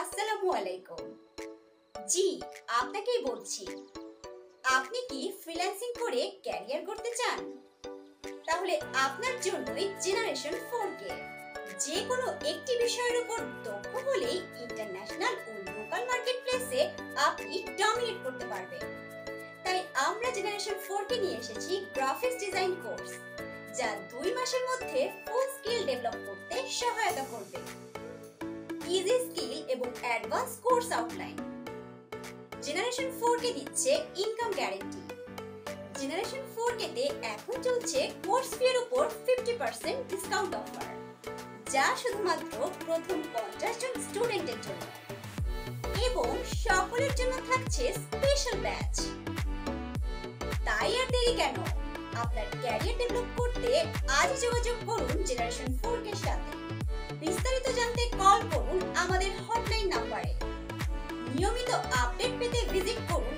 আসসালামু আলাইকুম। জি, আপনাকেই বলছি। আপনি কি ফ্রিল্যান্সিং করে ক্যারিয়ার করতে চান? তাহলে আপনার জন্যই জেনারেশন 4কে। যে কোনো একটি বিষয়ের উপর দক্ষ হলেই ইন্টারন্যাশনাল ও লোকাল মার্কেট প্লেসে আপনি ডমিনেট করতে পারবেন। তাই আমরা জেনারেশন 4কে নিয়ে এসেছি গ্রাফিক্স ডিজাইন কোর্স, যা 2 মাসের মধ্যে ফুল স্কিল ডেভেলপ করতে সহায়তা করবে। ইজি স্কিল এবং অ্যাডভান্স কোর্স আউটলাইন। জেনারেশন 4কে দিচ্ছে ইনকাম গ্যারান্টি। জেনারেশন 4কে তে এখন চলছে কোর্স ফি এর উপর 50% ডিসকাউন্ট অফার, যা শুধুমাত্র প্রথম 50 জন স্টুডেন্টের জন্য, এবং সকলের জন্য থাকছে স্পেশাল ব্যাচ। তাই আর দেরি কেন? আপনার ক্যারিয়ার ডেভেলপ করতে আজই যোগাযোগ করুন জেনারেশন 4কে সাথে। বিস্তারিত জানতে কল করুন আমাদের হটলাইন নাম্বারে। নিয়মিত আপডেট পেতে ভিজিট করুন